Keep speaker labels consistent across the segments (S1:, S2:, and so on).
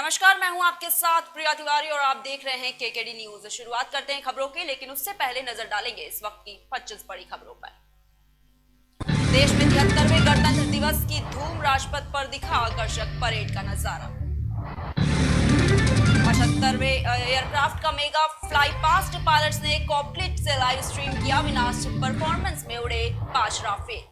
S1: नमस्कार, मैं हूं आपके साथ प्रिया तिवारी और आप देख रहे हैं केकेडी न्यूज। शुरुआत करते हैं खबरों की, लेकिन उससे पहले नजर डालेंगे इस वक्त की 25 बड़ी खबरों पर। देश में 73वें गणतंत्र दिवस की धूम, राजपथ पर दिखा आकर्षक परेड का नजारा। 75वें एयरक्राफ्ट का मेगा फ्लाई पास्ट, पायलट्स ने कॉकपिट से लाइव स्ट्रीम किया विनाश, परफॉर्मेंस में उड़े 5 राफेल।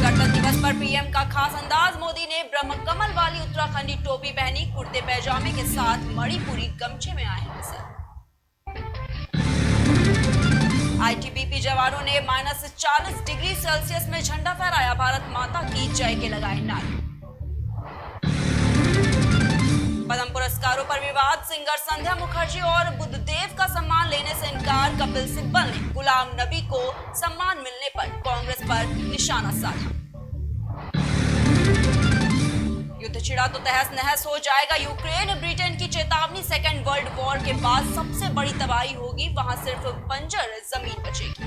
S1: गणतंत्र दिवस पर पीएम का खास अंदाज, मोदी ने ब्रह्म कमल वाली उत्तराखंडी टोपी पहनी, कुर्ते पैजामे के साथ मणिपुरी गमछे में आए हैं सर। आईटीबीपी जवानों ने -40 डिग्री सेल्सियस में झंडा फहराया, भारत माता की जय के लगाए नारे। पद्म पुरस्कारों पर विवाद, सिंगर संध्या मुखर्जी और बुद्धदेव का सम्मान लेने से इनकार, कपिल सिब्बल ने गुलाम नबी को सम्मान मिलने पर कांग्रेस पर निशाना साधा। युद्ध छिड़ा तो तहस नहस हो जाएगा यूक्रेन, ब्रिटेन की चेतावनी, सेकेंड वर्ल्ड वॉर के बाद सबसे बड़ी तबाही होगी, वहां सिर्फ बंजर जमीन बचेगी।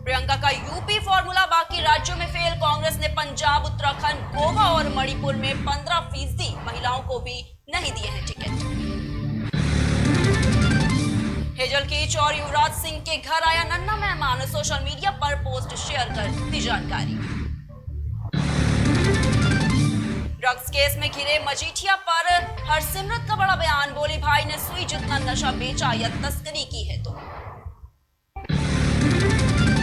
S1: प्रियंका का यूपी फॉर्मूला बाकी राज्यों में फेल, कांग्रेस ने पंजाब, उत्तराखंड, गोवा और मणिपुर में 15% महिलाओं को भी नहीं दिए हैं टिकट। हेजल कीच और युवराज सिंह के घर आया नन्हा मेहमान, सोशल मीडिया पर पोस्ट शेयर कर दी जानकारी। ड्रग्स केस में घिरे मजीठिया पर हरसिमरत का बड़ा बयान, बोली भाई ने सुई जितना नशा बेचा या तस्करी की है तो।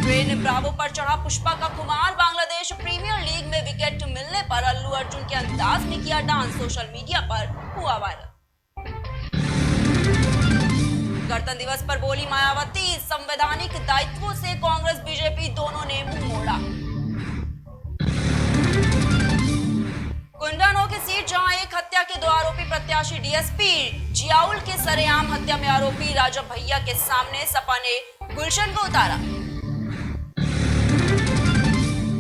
S1: ट्रेन ब्रावो पर चढ़ा पुष्पा का खुमार, बांग्लादेश प्रीमियर लीग में विकेट मिलने पर अल्लू अर्जुन के अंदाज में किया डांस, सोशल मीडिया पर हुआ वायरल। गणतंत्र दिवस पर बोली मायावती, संवैधानिक दायित्वों से कांग्रेस बीजेपी दोनों ने मुंह मोड़ा। कुंडा की सीट जहां एक हत्या के 2 आरोपी प्रत्याशी डीएसपी जियाउल के सरेआम हत्या में आरोपी राजा भैया के सामने सपा ने गुलशन को उतारा।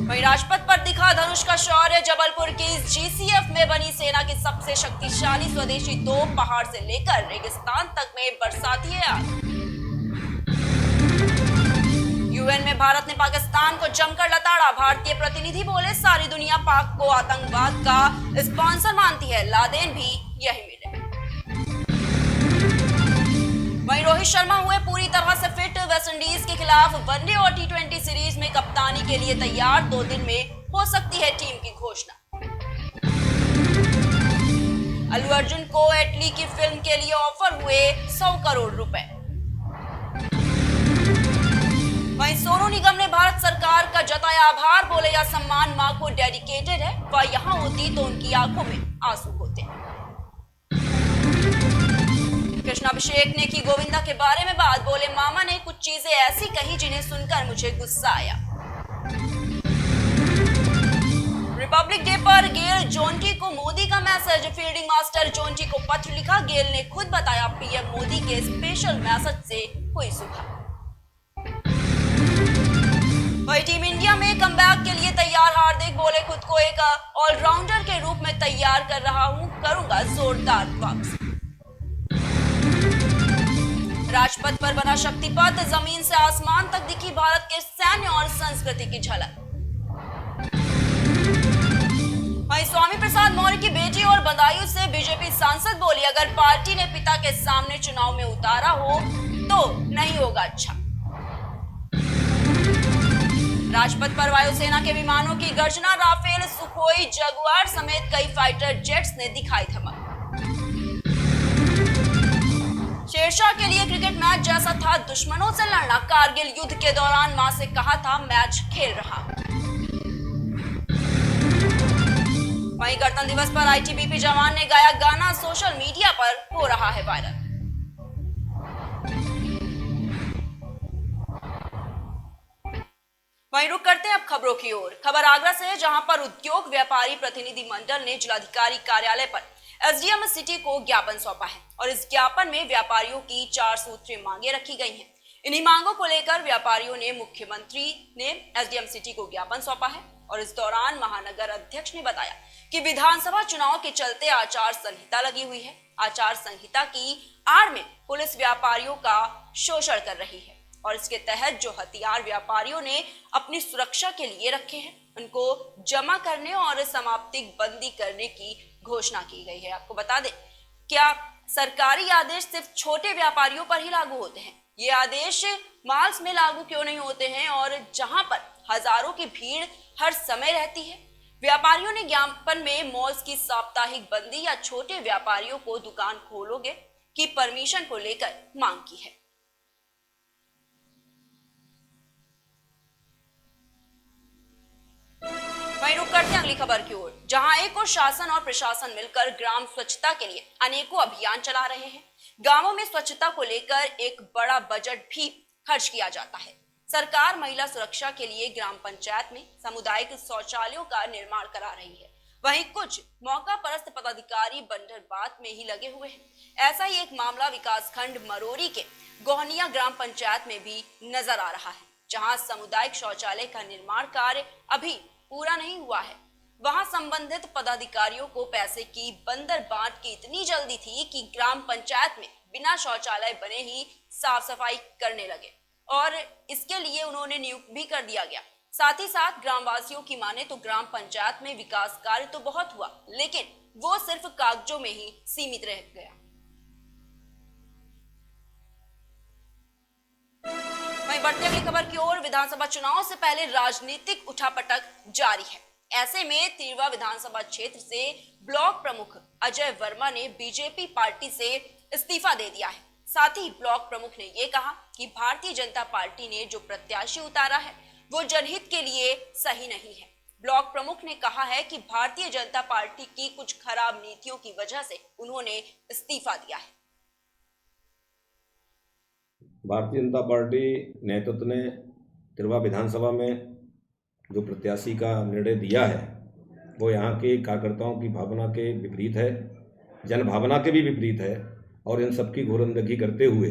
S1: वहीं राजपथ पर दिखा धनुष का शौर्य, जबलपुर की जीसीएफ में बनी सेना की सबसे शक्तिशाली स्वदेशी तोप, पहाड़ से लेकर रेगिस्तान तक में बरसाती है आग। यूएन में भारत ने पाकिस्तान को जमकर लताड़ा, भारतीय प्रतिनिधि बोले सारी दुनिया पाक को आतंकवाद का स्पॉन्सर मानती है, लादेन भी यही मिले। वहीं रोहित शर्मा हुए पूरी तरह से फिट, वेस्टइंडीज के खिलाफ वनडे और टी20 सीरीज में कप्तानी के लिए तैयार, 2 दिन में हो सकती है टीम की घोषणा। अल्लू अर्जुन को एटली की फिल्म के लिए ऑफर हुए 100 करोड़ रुपए। वहीं सोनू निगम ने भारत सरकार का जताया आभार, बोले यह सम्मान मां को डेडिकेटेड है, वह यहां होती तो उनकी आंखों में आंसू होते। कृष्णाभिषेक ने की गोविंदा के बारे में बात, बोले मामा ने कुछ चीजें ऐसी कही जिन्हें सुनकर मुझे गुस्सा आया। रिपब्लिक डे पर गेल जोंटी को मोदी का मैसेज, फील्डिंग मास्टर जोंटी को पत्र लिखा, गेल ने खुद बताया पीएम मोदी के स्पेशल मैसेज से हुई सुबह। वही टीम इंडिया में कमबैक के लिए तैयार हार्दिक, बोले खुद को एक ऑलराउंडर के रूप में तैयार कर रहा हूं, करूंगा जोरदार वापसी। राजपथ पर बना शक्तिपथ, जमीन से आसमान तक दिखी भारत के सैन्य और संस्कृति की झलक। वहीं स्वामी प्रसाद मौर्य की बेटी और बदायूं से बीजेपी सांसद बोली, अगर पार्टी ने पिता के सामने चुनाव में उतारा हो तो नहीं होगा अच्छा। राजपथ पर वायुसेना के विमानों की गर्जना, राफेल, सुखोई, जगुआर समेत कई फाइटर जेट्स ने दिखाई धमक। शेरशाह के लिए क्रिकेट मैच जैसा था दुश्मनों से लड़ना, कारगिल युद्ध के दौरान मां से कहा था मैच खेल रहा। वहीं गणतंत्र दिवस पर आईटीबीपी जवान ने गाया गाना, सोशल मीडिया पर हो रहा है वायरल। वहीं रुक करते हैं अब खबरों की ओर। खबर आगरा से है, जहां पर उद्योग व्यापारी प्रतिनिधि मंडल ने जिलाधिकारी कार्यालय पर एसडीएम सिटी को ज्ञापन सौंपा है और इस ज्ञापन में व्यापारियों की 4 सूत्रीय मांगे रखी गई हैं। इन्हीं मांगों को लेकर व्यापारियों ने मुख्यमंत्री ने एसडीएम सिटी को ज्ञापन सौंपा है और इस दौरान महानगर अध्यक्ष ने बताया कि विधानसभा चुनाव के चलते आचार संहिता लगी हुई है। आचार संहिता की आड़ में पुलिस व्यापारियों का शोषण कर रही है और इसके तहत जो हथियार व्यापारियों ने अपनी सुरक्षा के लिए रखे हैं उनको जमा करने और समाप्ति बंदी करने की घोषणा की गई है। आपको बता दें, क्या सरकारी आदेश सिर्फ छोटे व्यापारियों पर ही लागू होते हैं? ये आदेश मॉल्स में लागू क्यों नहीं होते हैं, और जहां पर हजारों की भीड़ हर समय रहती है? व्यापारियों ने ज्ञापन में मॉल्स की साप्ताहिक बंदी या छोटे व्यापारियों को दुकान खोलोगे की परमिशन को लेकर मांग की है। वहीं रुक करते हैं अगली खबर की ओर, जहां एक और शासन और प्रशासन मिलकर ग्राम स्वच्छता के लिए अनेकों अभियान चला रहे हैं। गांवों में स्वच्छता को लेकर एक बड़ा बजट भी खर्च किया जाता है। सरकार महिला सुरक्षा के लिए ग्राम पंचायत में सामुदायिक शौचालयों का निर्माण करा रही है। वहीं कुछ मौका परस्त पदाधिकारी बंदर बात में ही लगे हुए हैं। ऐसा ही एक मामला विकासखंड मरोरी के गोहनिया ग्राम पंचायत में भी नजर आ रहा है, जहां सामुदायिक शौचालय का निर्माण कार्य अभी पूरा नहीं हुआ है। वहां संबंधित पदाधिकारियों को पैसे की बंदर बांट की इतनी जल्दी थी कि ग्राम पंचायत में बिना शौचालय बने ही साफ सफाई करने लगे, और इसके लिए उन्होंने नियुक्त भी कर दिया गया। साथ ही साथ ग्रामवासियों की माने तो ग्राम पंचायत में विकास कार्य तो बहुत हुआ, लेकिन वो सिर्फ कागजों में ही सीमित रह गया। वहीं बढ़ते अगली खबर की ओर, विधानसभा चुनाव से पहले राजनीतिक उठापटक जारी है। ऐसे में तिरवा विधानसभा क्षेत्र से ब्लॉक प्रमुख अजय वर्मा ने बीजेपी पार्टी से इस्तीफा दे दिया है। साथ ही ब्लॉक प्रमुख ने ये कहा कि भारतीय जनता पार्टी ने जो प्रत्याशी उतारा है वो जनहित के लिए सही नहीं है। ब्लॉक प्रमुख ने कहा है कि भारतीय जनता पार्टी की कुछ खराब नीतियों की वजह से उन्होंने इस्तीफा दिया है।
S2: भारतीय जनता पार्टी नेतृत्व ने तिरवा विधानसभा में जो प्रत्याशी का निर्णय दिया है वो यहाँ के कार्यकर्ताओं की भावना के विपरीत है, जन भावना के भी विपरीत है, और इन सबकी घोर अनदेखी करते हुए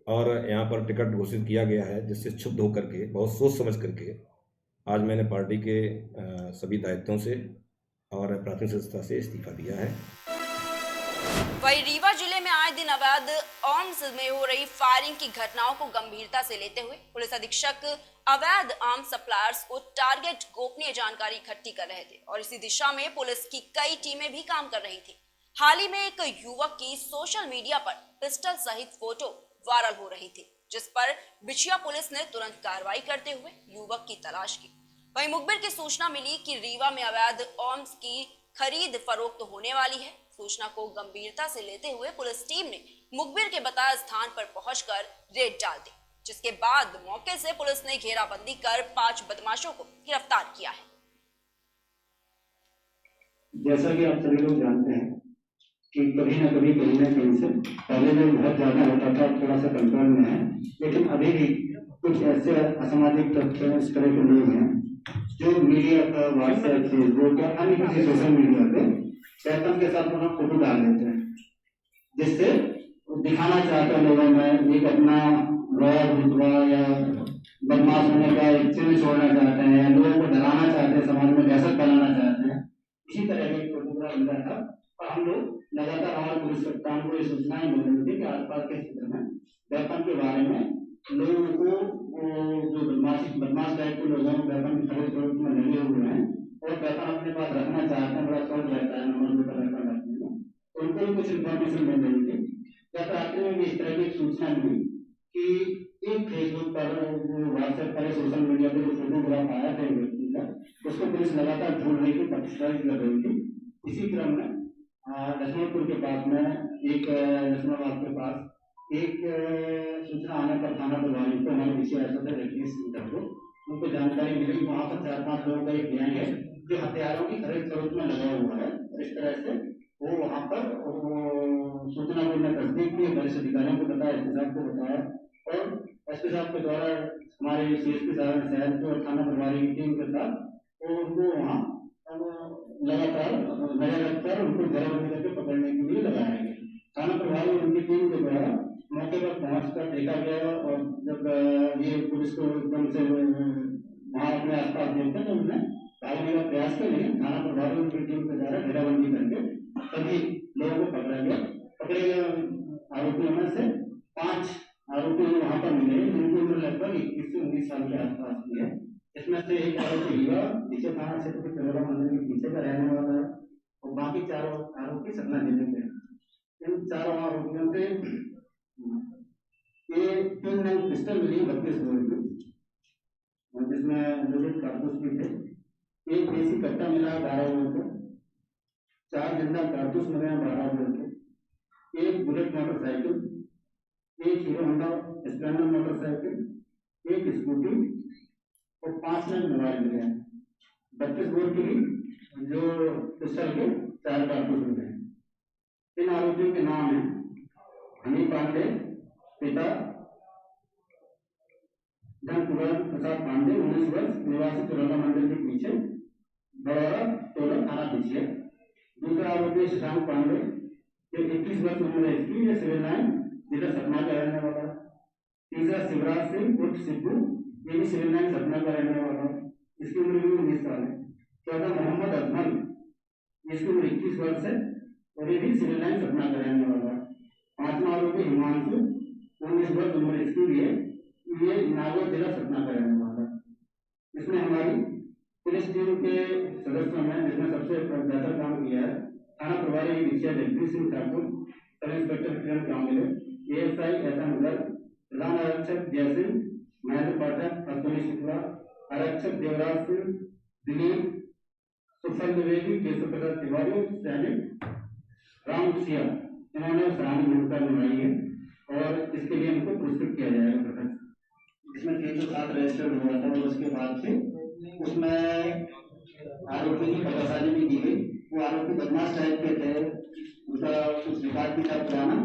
S2: और यहाँ पर टिकट घोषित किया गया है, जिससे क्षुब्ध होकर के बहुत सोच समझ करके आज मैंने पार्टी के सभी दायित्वों से और प्राथमिक सदस्यता से इस्तीफा दिया है।
S1: वहीं रीवा जिले में आए दिन अवैध आर्म्स में हो रही फायरिंग की घटनाओं को गंभीरता से लेते हुए पुलिस अधीक्षक अवैध आर्म्स सप्लायर्स को टारगेट गोपनीय जानकारी इकट्ठी कर रहे थे, और इसी दिशा में पुलिस की कई टीमें भी काम कर रही थी। हाल ही में एक युवक की सोशल मीडिया पर पिस्टल सहित फोटो वायरल हो रही थी, जिस पर बिछिया पुलिस ने तुरंत कार्रवाई करते हुए युवक की तलाश की। वहीं मुखबिर की सूचना मिली कि रीवा में अवैध आर्म्स की खरीद फरोख्त होने वाली है। सूचना को गंभीरता से लेते हुए पुलिस टीम ने मुखबिर के बताए स्थान पर पहुंचकर रेड डाल दी, जिसके बाद मौके से पुलिस ने घेराबंदी कर 5 बदमाशों को गिरफ्तार किया है।
S3: जैसा कि आप सभी लोग जानते हैं कि कभी ना कहीं से पहले जो बहुत ज्यादा होता था थोड़ा सा कंट्रोल में है, लेकिन अभी भी कुछ ऐसे असामाजिक तत्व इस तरह के लोग हैं जो मीडिया पर, व्हाट्सएप, फेसबुक या अन्य किसी सोशल मीडिया पे वेपन के साथ वहाँ फोटो डाल देते हैं, जिससे दिखाना चाहते हैं लोगों में एक अपना रॉयल रुतबा या बदमाश होने का एक चिन्ह छोड़ना चाहते हैं, लोगों को डराना चाहते हैं, समाज में दहशत फैलाना चाहते हैं। इसी तरह का एक फोटोग्राफ मिला था, और हम लोग लगातार हमारे पुलिस कप्तान को ये सूचनाएं मिल रही थी कि आसपास के क्षेत्र में वेपन के बारे में लोगों को जो बदमाश टाइप के लोगों को वेपन की खरीद फरोख्त में लगे हुए हैं और वेपन अपने पास रखना चाहते हैं, बड़ा शौक रहता है नंबर वेपन रखने में, तो उनको भी कुछ इन्फॉर्मेशन मिल रही थी। गत रात्रि में भी इस तरह की सूचना मिली कि एक फेसबुक पर, व्हाट्सएप पर, सोशल मीडिया पर जो फोटोग्राफ आया था व्यक्ति का, उसको पुलिस लगातार ढूंढ रही थी, पक्षपात कर रही थी। इसी क्रम में लक्ष्मणपुर के पास में लक्ष्मणाबाद के पास एक सूचना आने पर थाना प्रभारी को हमारे विषय ऐसा रजनीश सिंह को उनको जानकारी मिली, वहाँ पर 4-5 लोगों का एक गैंग है जो हथियारों की खरीद फरोख्त में लगा हुआ है। इस तरह से वो वहाँ पर सूचना को उन्हें तस्दीक की, वरिष्ठ अधिकारियों को बताया, एसपी साहब को बताया, और एसपी साहब के द्वारा हमारे सीएसपी साहब शहर के और थाना प्रभारी की टीम के साथ वो उनको वहाँ लगातार नजर रखकर उनको घेराबंदी करके पकड़ने के लिए लगाया गया। थाना प्रभारी और उनकी टीम के द्वारा मौके पर पहुंचकर देखा गया, और जब ये पुलिस को एकदम से वहाँ अपने आसपास देखते तो उन्होंने भागने का प्रयास किया, लेकिन थाना प्रभारी और उनकी टीम के द्वारा घेराबंदी करके सभी लोगों को पकड़ा गया। पकड़े गए आरोपियों में से 5 आरोपी वहाँ पर मिले, जिनकी उम्र लगभग 21 से 19 साल के आसपास की है। इसमें से एक आरोपी युवा पीछे थाना क्षेत्र के तिरोड़ा मंदिर के पीछे का रहने वाला है और बाकी चारों आरोपी सतना जिले के हैं। इन चारों आरोपियों से ये 3 नंग पिस्टल मिली 32 बोर की, जिसमें लोडेड कारतूस भी थे। एक देसी कट्टा मिला 12 बोर का, 4 जिंदा कारतूस मिले 12 बोर के, एक बुलेट मोटरसाइकिल, एक हीरो होंडा स्प्लेंडर मोटरसाइकिल, एक स्कूटी और 5 नग मोबाइल मिले हैं। 32 बोर की जो पिस्टल के 4 कारतूस मिले हैं। इन आरोपियों के नाम है हनी पांडे, पिता धनकुमार प्रसाद पांडे, 19 वर्ष, निवासी तिरंगा मंदिर के पीछे बड़ौरा टोला थाना पीछे। दूसरा आरोपी शशांक पांडे, 21 वर्ष उम्र है इसकी, ये सिविल लाइन जिला सतना का रहने वाला। तीसरा शिवराज सिंह उर्फ सिद्धू, ये भी सिविल लाइन सतना का रहने वाला, इसकी उम्र भी 19 साल है। चौथा मोहम्मद अजमल, इसकी उम्र 21 वर्ष है और ये भी सिविल लाइन सतना का रहने वाला। पांचवा आरोपी हिमांशु, 19 वर्ष उम्र इसकी भी है, ये नागौर जिला सतना का रहने वाला। इसमें हमारी पुलिस टीम के सदस्यों में जिसने सबसे बेहतर काम किया है थाना प्रभारी मुखिया जगदीश सिंह ठाकुर, सब इंस्पेक्टर किरण कांगले, एएसआई ऐसा नगर, प्रधान आरक्षक जय सिंह, महेंद्र पाठक, अश्विनी शुक्ला, आरक्षक देवराज सिंह, दिलीप, सुफल द्विवेदी, केशव प्रसाद तिवारी, सैनिक राम सिया, इन्होंने सराहनीय भूमिका निभाई है और इसके लिए इनको पुरस्कृत किया जाएगा। इसमें 307 रजिस्टर हुआ था और उसके बाद से उसमें आरोपी की पतासाजी भी की गई। वो आरोपी बदमाश टाइप के थे, उनका कुछ रिकॉर्ड भी था पुराना,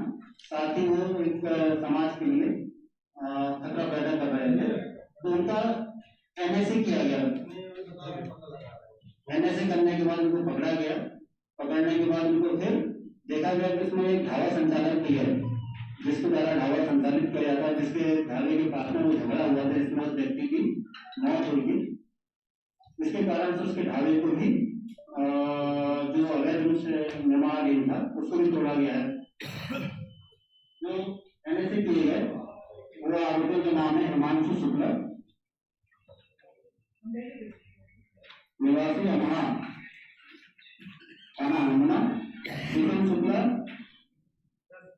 S3: साथ ही वो एक समाज के लिए खतरा पैदा कर रहे थे, तो उनका एनएसए किया गया। एनएसए करने के बाद उनको पकड़ा गया, पकड़ने के बाद उनको फिर देखा गया कि इसमें एक ढाबा संचालक भी है जिसके द्वारा ढाबा संचालित किया जाता है, जिसके ढाबे के पास में वो झगड़ा हुआ था, इसमें उस व्यक्ति की मौत हुई थी। इसके कारण से उसके ढाबे को भी जो अवैध रूप से निर्माणाधीन था उसको भी तोड़ा गया है। जो एनएसए किए गए वो आरोपियों के नाम है हिमांशु शुक्ला, निवासी अमना थाना हनुमना, शुभम शुक्ला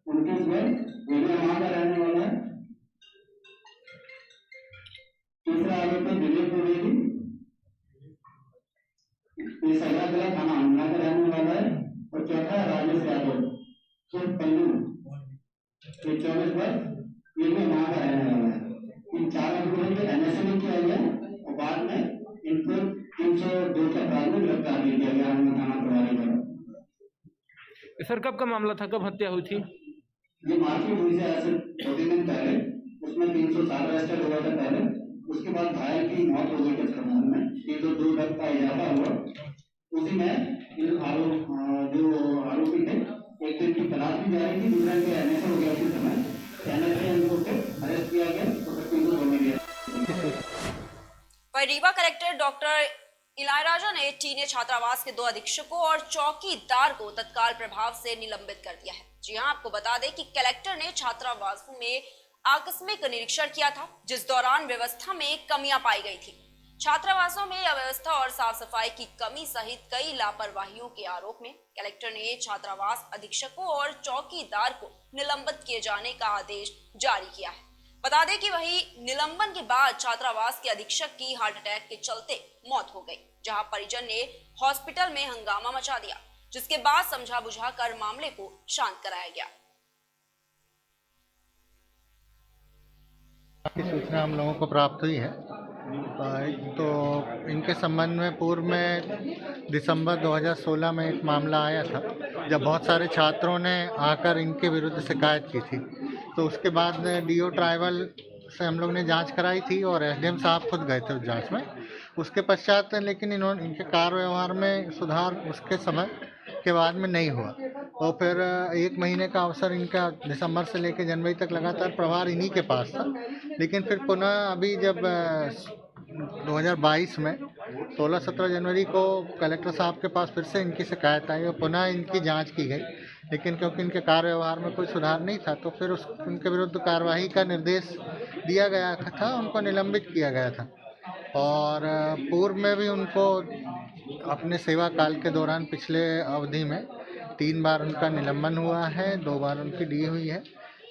S3: 29 वर्ष, वहाँ का रहने वाला है। तीसरा आरोपी दिलीप द्विवेदी, सैलागला थाना हनुमना का रहने वाला है और चौथा राजेश यादव उर्फ पल्लू, 24 वर्ष, ये भी वहाँ का रहने वाला है। इन 4 आरोपियों को एनएसए में किया गया और बाद में इनको 302 के अपराध में गिरफ्तार किया गया थाना प्रभारी द्वारा।
S4: सर कब का मामला था, कब हत्या हुई थी?
S3: ये मारपीट हुई थी ऐसे 2 दिन पहले, उसमें 307 रजिस्टर हुआ था पहले, उसके बाद घायल की मौत हो गई थी अस्पताल में, 302 तक का इजाफा हुआ। उसी में इन जो आरोपी थे एक दिन की तलाश भी जारी थी, दूसरा के एनएसए हो गया उसी समय, एनएसए उनको फिर अरेस्ट किया गया तो फिर 302 में गया।
S1: वहीं रीवा कलेक्टर डॉक्टर इलायराजा ने टीने छात्रावास के 2 अधीक्षकों और चौकीदार को तत्काल प्रभाव से निलंबित कर दिया है। जी हां, आपको बता दें कि कलेक्टर ने छात्रावासों में आकस्मिक निरीक्षण किया था, जिस दौरान व्यवस्था में कमियां पाई गई थी। छात्रावासों में अव्यवस्था और साफ सफाई की कमी सहित कई लापरवाहियों के आरोप में कलेक्टर ने छात्रावास अधीक्षकों और चौकीदार को निलंबित किए जाने का आदेश जारी किया है। बता दें कि वही निलंबन के बाद छात्रावास के अधीक्षक की हार्ट अटैक के चलते मौत हो गई, जहां परिजन ने हॉस्पिटल में हंगामा मचा दिया, जिसके बाद समझा बुझा कर मामले को शांत कराया गया।
S5: की सूचना हम लोगों को प्राप्त हुई है, तो इनके संबंध में पूर्व में दिसंबर 2016 में एक मामला आया था जब बहुत सारे छात्रों ने आकर इनके विरुद्ध शिकायत की थी। तो उसके बाद डीओ ट्राइबल से हम लोग ने जांच कराई थी और एसडीएम साहब खुद गए थे उस जांच में। उसके पश्चात लेकिन इनके कार्य व्यवहार में सुधार उसके समय के बाद में नहीं हुआ, और फिर 1 महीने का अवसर इनका दिसंबर से लेकर जनवरी तक लगातार प्रभार इन्हीं के पास था। लेकिन फिर पुनः अभी जब 2022 में 16-17 जनवरी को कलेक्टर साहब के पास फिर से इनकी शिकायत आई और पुनः इनकी जांच की गई, लेकिन क्योंकि इनके कार्य व्यवहार में कोई सुधार नहीं था तो फिर उनके विरुद्ध कार्रवाई का निर्देश दिया गया था, उनको निलंबित किया गया था। और पूर्व में भी उनको अपने सेवा काल के दौरान पिछले अवधि में 3 बार उनका निलंबन हुआ है, 2 बार उनकी डी हुई है।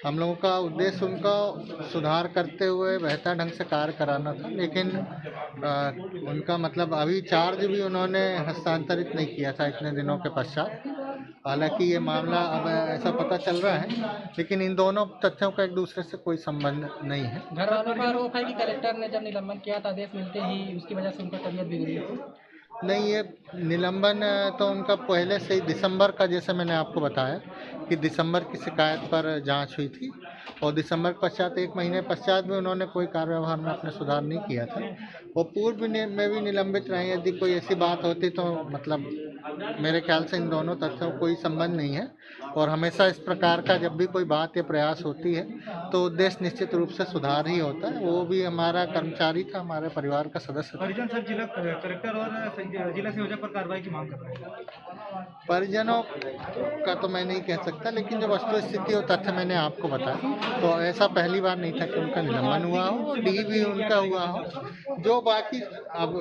S5: हम लोगों का उद्देश्य उनका सुधार करते हुए बेहतर ढंग से कार्य कराना था, लेकिन उनका मतलब अभी चार्ज भी उन्होंने हस्तांतरित नहीं किया था इतने दिनों के पश्चात। हालांकि ये मामला अब ऐसा पता चल रहा है, लेकिन इन दोनों तथ्यों का एक दूसरे से कोई संबंध नहीं है।
S6: घर वालों का आरोप है कि कलेक्टर ने जब निलंबन किया था आदेश मिलते ही उसकी वजह से उनका तबीयत बिगड़ी है।
S5: नहीं, ये निलंबन तो उनका पहले से ही दिसंबर का, जैसे मैंने आपको बताया कि दिसंबर की शिकायत पर जांच हुई थी और दिसंबर के पश्चात 1 महीने पश्चात भी उन्होंने कोई कार्य व्यवहार में अपने सुधार नहीं किया था। वो पूर्व में भी निलंबित रहे। यदि कोई ऐसी बात होती तो मतलब मेरे ख्याल से इन दोनों तथ्यों कोई संबंध नहीं है और हमेशा इस प्रकार का जब भी कोई बात या प्रयास होती है तो उद्देश्य निश्चित रूप से सुधार ही होता है। वो भी हमारा कर्मचारी था, हमारे परिवार का सदस्य था।
S7: परिजन सर जिला कलेक्टर और जिला संयोजक पर कार्रवाई की मांग कर रहे हैं।
S5: परिजनों का तो मैं नहीं कह सकता, लेकिन जो वस्तु स्थिति और तथ्य मैंने आपको बताया तो ऐसा पहली बार नहीं था कि उनका निलंबन हुआ हो, डी भी उनका हुआ हो। जो बाकी अब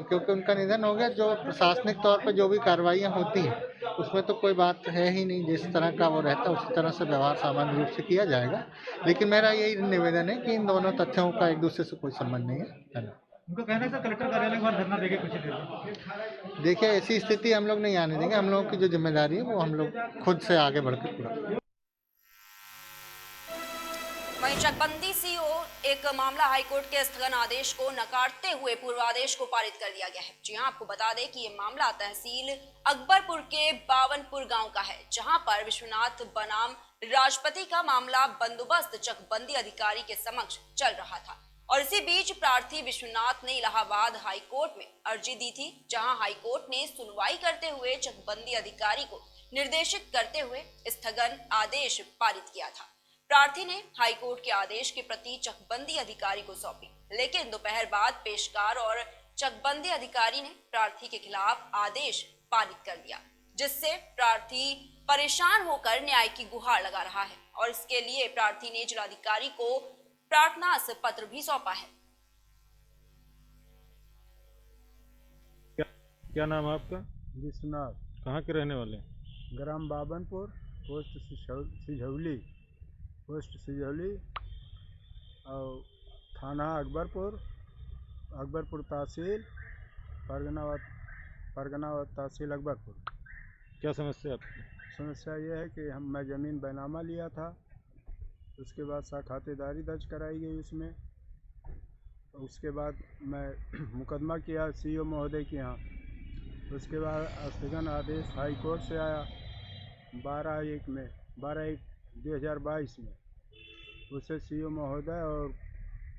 S5: क्योंकि उनका निधन हो गया, जो प्रशासनिक तौर पर जो भी कार्रवाइयाँ होती हैं उसमें तो कोई बात है ही नहीं। जिस तरह का वो रहता है उसी तरह से व्यवहार सामान्य रूप से किया जाएगा। लेकिन मेरा यही निवेदन है कि इन दोनों तथ्यों का एक दूसरे से कोई संबंध नहीं है।
S7: उनका कहना है सर कलेक्टर कार्यालय के बाहर धरना देंगे कुछ देर।
S5: देखिए, ऐसी स्थिति हम लोग नहीं आने देंगे। हम लोगों की जो जिम्मेदारी है वो हम लोग खुद से आगे बढ़कर पूरा।
S1: वहीं चकबंदी सीओ एक मामला हाईकोर्ट के स्थगन आदेश को नकारते हुए पूर्वादेश को पारित कर दिया गया है। जी हां, आपको बता दें कि ये मामला तहसील अकबरपुर के बावनपुर गांव का है, जहां पर विश्वनाथ बनाम राष्ट्रपति का मामला बंदोबस्त चकबंदी अधिकारी के समक्ष चल रहा था। और इसी बीच प्रार्थी विश्वनाथ ने इलाहाबाद हाईकोर्ट में अर्जी दी थी, जहां हाईकोर्ट ने सुनवाई करते हुए चकबंदी अधिकारी को निर्देशित करते हुए स्थगन आदेश पारित किया था। प्रार्थी ने हाईकोर्ट के आदेश की प्रति चकबंदी अधिकारी को सौंपी, लेकिन दोपहर बाद पेशकार और चकबंदी अधिकारी ने प्रार्थी के खिलाफ आदेश पारित कर दिया, जिससे प्रार्थी परेशान होकर न्याय की गुहार लगा रहा है और इसके लिए प्रार्थी ने जिलाधिकारी को प्रार्थना पत्र भी सौंपा है।
S8: क्या नाम है आपका?
S9: विश्वनाथ।
S8: कहाँ के रहने वाले?
S9: ग्राम बाबनपुर, पोस्ट सिझौली, और थाना अकबरपुर तहसील, परगनावत तहसील अकबरपुर।
S8: क्या समस्या आपकी?
S9: समस्या ये है कि मैं ज़मीन बैनामा लिया था, उसके बाद खातेदारी दर्ज कराई गई उसमें। उसके बाद मैं मुकदमा किया सीओ महोदय के यहाँ। उसके बाद स्थगन आदेश हाई कोर्ट से आया 12/1/2022 में। उसे सीओ महोदय और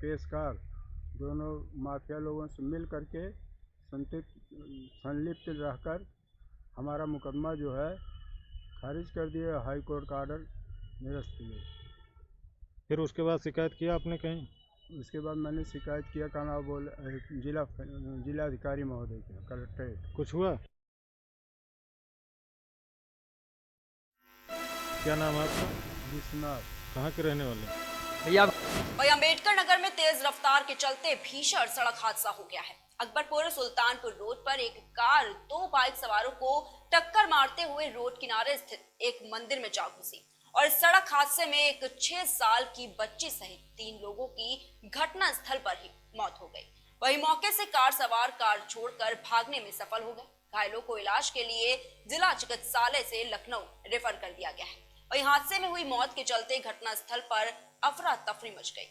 S9: पेशकार दोनों माफिया लोगों से मिल करके संलिप्त रहकर हमारा मुकदमा जो है खारिज कर दिया। हाई कोर्ट का आर्डर निरस्त किए।
S8: फिर उसके बाद शिकायत किया आपने कहीं?
S9: उसके बाद मैंने शिकायत किया का नाम जिलाधिकारी महोदय के कलेक्ट्रेट।
S8: कुछ हुआ? क्या नाम है आपका?
S9: विश्वनाथ।
S8: कहाँ के रहने वाले?
S4: भैया
S1: वहीं अम्बेडकर नगर में तेज रफ्तार के चलते भीषण सड़क हादसा हो गया है। अकबरपुर सुल्तानपुर रोड पर एक कार 2 बाइक सवारों को टक्कर मारते हुए रोड किनारे स्थित एक मंदिर में जा घुसी और इस सड़क हादसे में एक 6 साल की बच्ची सहित 3 लोगों की घटना स्थल पर ही मौत हो गई। वहीं मौके से कार सवार कार छोड़कर भागने में सफल हो गए। घायलों को इलाज के लिए जिला चिकित्सालय से लखनऊ रेफर कर दिया गया है। वहीं हादसे में हुई मौत के चलते घटना स्थल पर अफरा तफरी मच गई।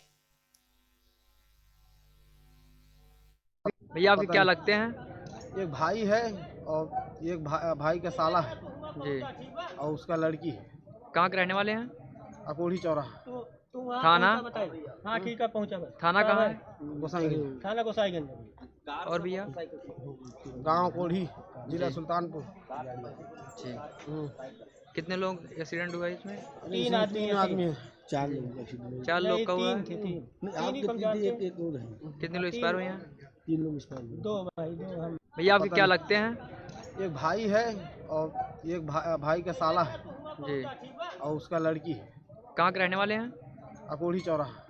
S4: भैया आपके क्या लगते हैं?
S10: एक भाई है और एक भाई का साला है
S4: जी।
S10: और उसका लड़की है।
S4: कहाँ के रहने वाले हैं?
S10: अकोढ़ी चौराहा।
S4: थाना?
S6: हाँ ठीक है, पहुँचा।
S4: थाना कहाँ है?
S10: गोसाईगंज।
S6: थाना गोसाईगंज।
S4: और भैया?
S10: गांव कोढ़ी, जिला सुल्तानपुर।
S4: जी। कितने लोग एक्सीडेंट हुआ इसमें?
S6: 3 आदमी
S10: है।
S4: 4 लोग का हुआ? कितने लोग एक्सपायर हुए हैं?
S10: 3 लोग एक्सपायर।
S6: 2 भाई 2 हम।
S4: भैया आपके क्या लगते हैं?
S10: एक भाई है और एक भाई का साला है
S4: जी।
S10: और उसका लड़की है।
S4: कहाँ के रहने वाले हैं?
S10: अकोढ़ी चौराहा।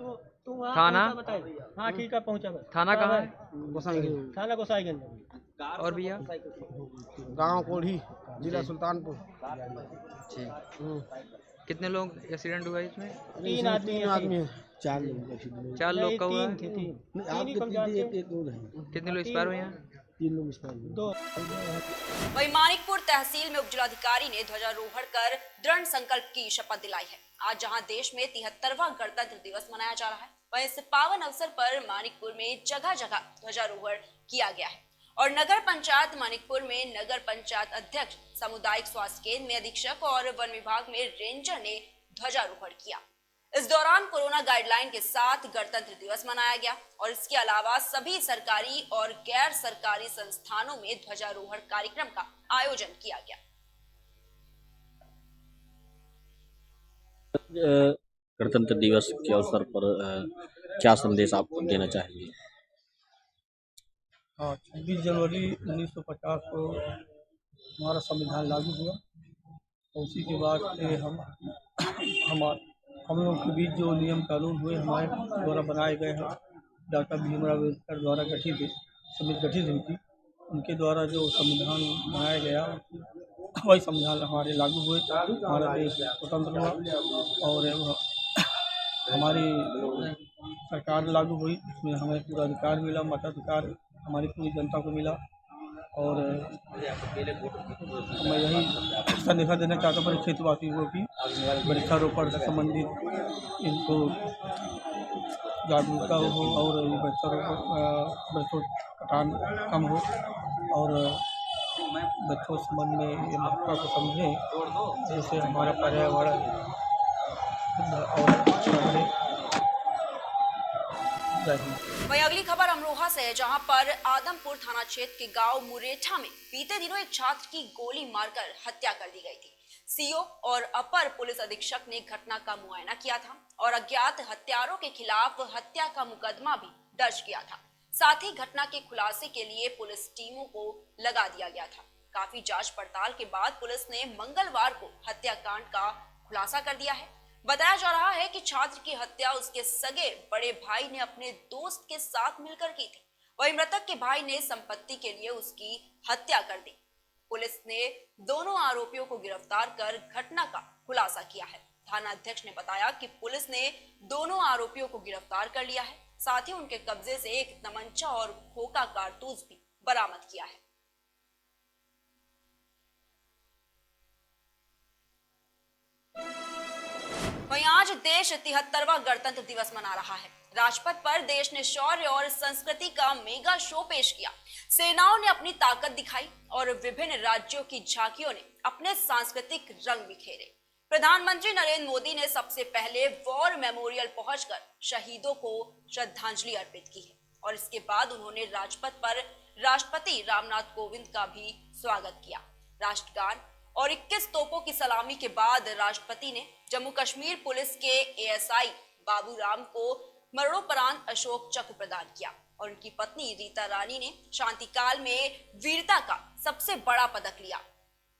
S6: तो वहाँ
S4: थाना?
S6: पहुँचा बताए। हाँ ठीक है, पहुँचा बस।
S4: थाना कहाँ है?
S10: गोसाईगंज,
S6: थाना गोसाईगंज।
S4: और भैया?
S10: गांव कोढ़ी, जिला सुल्तानपुर।
S4: कितने लोग एक्सीडेंट हुआ इसमें?
S6: तीन आदमी
S10: हैं। 4 लोग।
S4: 4 लोग का हुआ है?
S6: तीन थे।
S10: एक दो नहीं,
S4: कितने लोग एक्सपायर हुए हैं?
S10: 3 लोग एक्सपायर हुए।
S6: दो।
S1: वहीं मानिकपुर तहसील में उपजिलाधिकारी ने ध्वजारोहण कर दृढ़ संकल्प की शपथ दिलाई है। आज जहां देश में 73वां गणतंत्र दिवस मनाया जा रहा है, वहीं इस पावन अवसर पर मानिकपुर में जगह जगह ध्वजारोहण किया गया है और नगर पंचायत मानिकपुर में नगर पंचायत अध्यक्ष, सामुदायिक स्वास्थ्य केंद्र में अधीक्षक और वन विभाग में रेंजर ने ध्वजारोहण किया। इस दौरान कोरोना गाइडलाइन के साथ गणतंत्र दिवस मनाया गया और इसके अलावा सभी सरकारी और गैर सरकारी संस्थानों में ध्वजारोहण कार्यक्रम का आयोजन किया गया।
S11: गणतंत्र दिवस के अवसर पर क्या संदेश आप देना चाहेंगे?
S6: 26 जनवरी 1950 को हमारा संविधान लागू हुआ और उसी के बाद से हम लोग के बीच जो नियम कानून हुए हमारे द्वारा बनाए गए हैं, डॉक्टर भीमराव अम्बेडकर द्वारा गठित हुई थी, उनके द्वारा जो संविधान बनाया गया वही संविधान हमारे लागू हुए। हमारा देश स्वतंत्र हुआ और हमारी सरकार लागू हुई, उसमें हमें पूरा अधिकार मिला, मताधिकार हमारी पूरी जनता को मिला। और मैं यही संदेशा देना चाहता हूँ बड़े क्षेत्रवासियों को कि वृक्षारोपण से संबंधित इनको जागरूकता हो और वृक्षों कटान कम हो और बच्चों संबंध में ये महत्व को समझें, जिससे हमारा पर्यावरण और अच्छा रहे।
S1: वहीं अगली खबर अमरोहा से है, जहां पर आदमपुर थाना क्षेत्र के गांव मुरेठा में बीते दिनों एक छात्र की गोली मारकर हत्या कर दी गई थी। सीओ और अपर पुलिस अधीक्षक ने घटना का मुआयना किया था और अज्ञात हत्यारों के खिलाफ हत्या का मुकदमा भी दर्ज किया था। साथ ही घटना के खुलासे के लिए पुलिस टीमों को लगा दिया गया था। काफी जांच पड़ताल के बाद पुलिस ने मंगलवार को हत्याकांड का खुलासा कर दिया है। बताया जा रहा है कि छात्र की हत्या उसके सगे बड़े भाई ने अपने दोस्त के साथ मिलकर की थी। वहीं मृतक के भाई ने संपत्ति के लिए उसकी हत्या कर दी। पुलिस ने दोनों आरोपियों को गिरफ्तार कर घटना का खुलासा किया है। थाना अध्यक्ष ने बताया कि पुलिस ने दोनों आरोपियों को गिरफ्तार कर लिया है। साथ ही उनके कब्जे से एक तमंचा और खोखा कारतूस भी बरामद किया है। वहीं आज देश 73वां गणतंत्र दिवस मना रहा है। राजपथ पर देश ने शौर्य और संस्कृति का मेगा शो पेश किया। सेनाओं ने अपनी ताकत दिखाई और विभिन्न राज्यों की झांकियों ने अपने सांस्कृतिक रंग बिखेरे। प्रधानमंत्री नरेंद्र मोदी ने सबसे पहले वॉर मेमोरियल पहुंचकर शहीदों को श्रद्धांजलि अर्पित की है और इसके बाद उन्होंने राजपथ पर राष्ट्रपति रामनाथ कोविंद का भी स्वागत किया। राष्ट्रगान और 21 तोपों की सलामी के बाद राष्ट्रपति ने जम्मू कश्मीर पुलिस के एएसआई बाबूराम को मरणोपरांत अशोक चक्र प्रदान किया और उनकी पत्नी रीता रानी ने शांति काल में वीरता का सबसे बड़ा पदक लिया।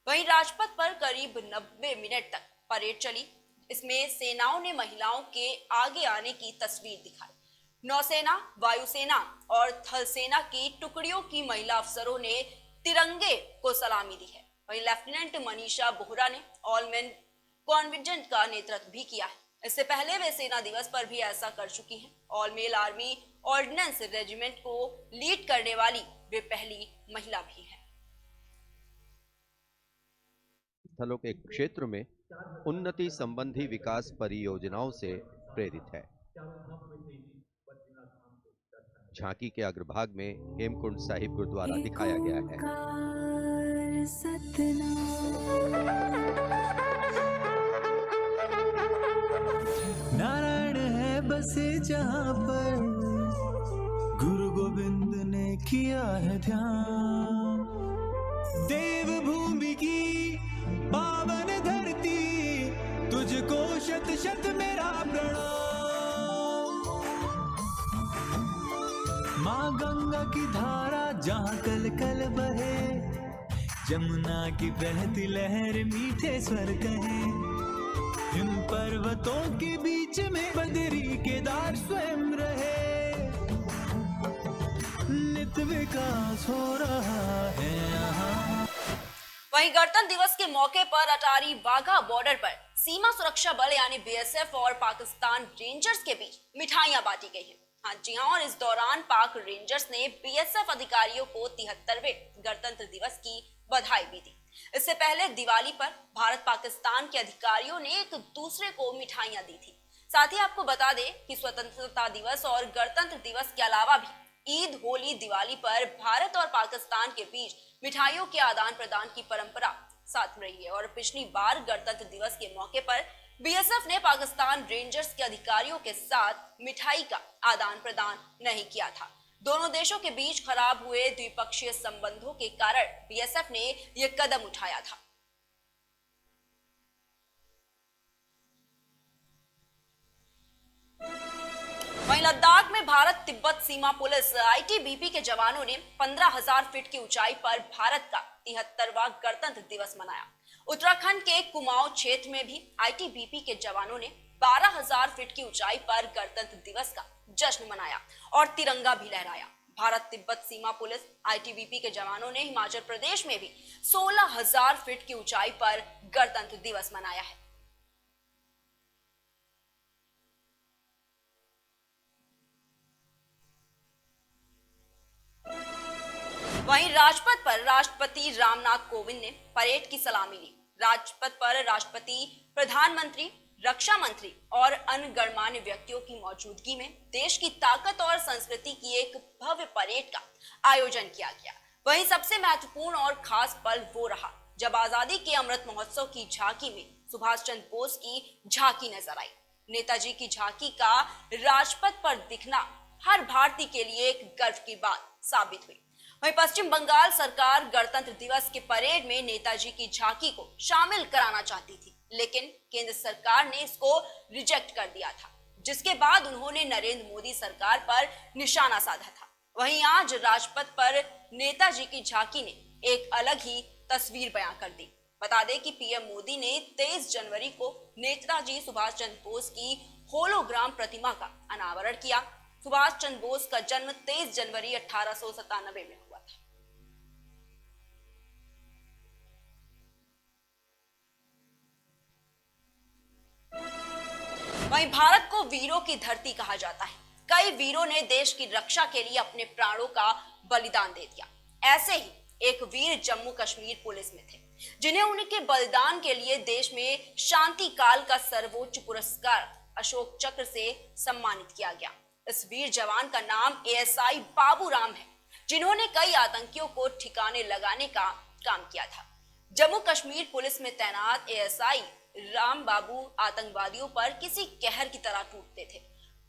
S1: वहीं राजपथ पर करीब 90 मिनट तक परेड चली। इसमें सेनाओं ने महिलाओं के आगे आने की तस्वीर दिखाई। नौसेना, वायुसेना और थल सेना की टुकड़ियों की महिला अफसरों ने तिरंगे को सलामी दी है। वहीं लेफ्टिनेंट मनीषा बोहरा ने ऑल मैन कॉन्टिजेंट का नेतृत्व भी किया है। इससे पहले वे सेना दिवस पर भी ऐसा कर चुकी हैं। All mail army ordinance regiment को लीड करने वाली वे पहली महिला भी हैं।
S12: स्थलों के क्षेत्र में उन्नति संबंधी विकास परियोजनाओं से प्रेरित है। झांकी के अग्रभाग में हेमकुंड साहिब गुरुद्वारा दिखाया गया है।
S13: नारायण है बसे जहाँ पर गुरु गोविंद ने किया है ध्यान। देव भूमि की पावन धरती, तुझको शत शत मेरा प्रणाम। माँ गंगा की धारा जहाँ कल कल बहे, जमुना की बहती लहर मीठे स्वर कहे। हिम पर्वतों के बीच में बद्री केदार स्वयं विकास हो रहा है यहाँ।
S1: वहीं गणतंत्र दिवस के मौके पर अटारी वाघा बॉर्डर पर सीमा सुरक्षा बल यानी बीएसएफ और पाकिस्तान रेंजर्स के बीच मिठाइयां बांटी गई हैं। हाँ जी हाँ, और इस दौरान पाक रेंजर्स ने बीएसएफ अधिकारियों को 73वें गणतंत्र दिवस की बधाई भी दी। इससे पहले दिवाली पर भारत पाकिस्तान के अधिकारियों ने एक दूसरे को मिठाइयां दी थी। साथ ही आपको बता दें कि स्वतंत्रता दिवस और गणतंत्र दिवस के अलावा भी ईद, होली, दिवाली पर भारत और पाकिस्तान के बीच मिठाइयों के आदान प्रदान की परंपरा साथ रही है। और पिछली बार गणतंत्र दिवस के मौके पर बीएसएफ ने पाकिस्तान रेंजर्स के अधिकारियों के साथ मिठाई का आदान प्रदान नहीं किया था। दोनों देशों के बीच खराब हुए द्विपक्षीय संबंधों के कारण बीएसएफ ने यह कदम उठाया था। वहीं लद्दाख में भारत तिब्बत सीमा पुलिस आईटीबीपी के जवानों ने 15,000 फीट की ऊंचाई पर भारत का 73वां गणतंत्र दिवस मनाया। उत्तराखंड के कुमाऊं क्षेत्र में भी आईटीबीपी के जवानों ने 12,000 फीट की ऊंचाई पर गणतंत्र दिवस का जश्न मनाया और तिरंगा भी लहराया। भारत तिब्बत सीमा पुलिस आईटीबीपी के जवानों ने हिमाचल प्रदेश में भी 16,000 फीट की ऊंचाई पर गणतंत्र दिवस मनाया है। वहीं राजपथ पर राष्ट्रपति रामनाथ कोविंद ने परेड की सलामी ली। राजपथ पर राष्ट्रपति, प्रधानमंत्री, रक्षा मंत्री और अन्य गणमान्य व्यक्तियों की मौजूदगी में देश की ताकत और संस्कृति की एक भव्य परेड का आयोजन किया गया। वहीं सबसे महत्वपूर्ण और खास पल वो रहा जब आजादी के अमृत महोत्सव की झांकी में सुभाष चंद्र बोस की झांकी नजर आई। नेताजी की झांकी का राजपथ पर दिखना हर भारतीय के लिए एक गर्व की बात साबित हुई। वहीं पश्चिम बंगाल सरकार गणतंत्र दिवस के परेड में नेताजी की झांकी को शामिल कराना चाहती थी, लेकिन केंद्र सरकार ने इसको रिजेक्ट कर दिया था, जिसके बाद उन्होंने नरेंद्र मोदी सरकार पर निशाना साधा था। वहीं आज राजपथ पर नेताजी की झांकी ने एक अलग ही तस्वीर बयां कर दी। बता दें कि पीएम मोदी ने 23 जनवरी को नेताजी सुभाष चंद्र बोस की होलोग्राम प्रतिमा का अनावरण किया। सुभाष चंद्र बोस का जन्म 23 जनवरी 1897 में हुआ था। वहीं भारत को वीरों की धरती कहा जाता है। कई वीरों ने देश की रक्षा के लिए अपने प्राणों का बलिदान दे दिया। ऐसे ही एक वीर जम्मू कश्मीर पुलिस में थे, जिन्हें उनके बलिदान के लिए देश में शांति काल का सर्वोच्च पुरस्कार अशोक चक्र से सम्मानित किया गया। इस वीर जवान का नाम एएसआई बाबू राम है, जिन्होंने कई आतंकियों को ठिकाने लगाने का काम किया था। जम्मू कश्मीर पुलिस में तैनात एएसआई राम बाबू आतंकवादियों पर किसी कहर की तरह टूटते थे।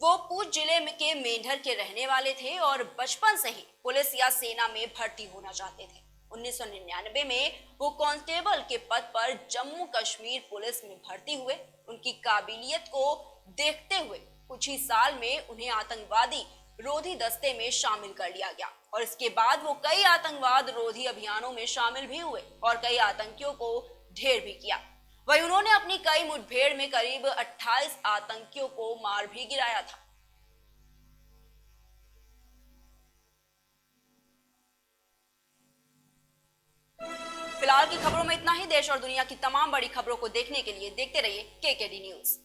S1: वो पूंछ जिले के मेंढर के रहने वाले थे और बचपन से ही पुलिस या सेना में भर्ती होना चाहते थे। 1999 में वो कांस्टेबल के पद पर जम्मू कश्मीर पुलिस में भर्ती हुए। उनकी काबिलियत को देखते हुए कुछ ही साल में उन्हें आतंकवादी रोधी दस्ते में शामिल कर लिया गया और इसके बाद वो कई आतंकवाद रोधी अभियानों में शामिल भी हुए और कई आतंकियों को ढेर भी किया। वहीं उन्होंने अपनी कई मुठभेड़ में करीब 28 आतंकियों को मार भी गिराया था। फिलहाल की खबरों में इतना ही। देश और दुनिया की तमाम बड़ी खबरों को देखने के लिए देखते रहिए केकेडी न्यूज।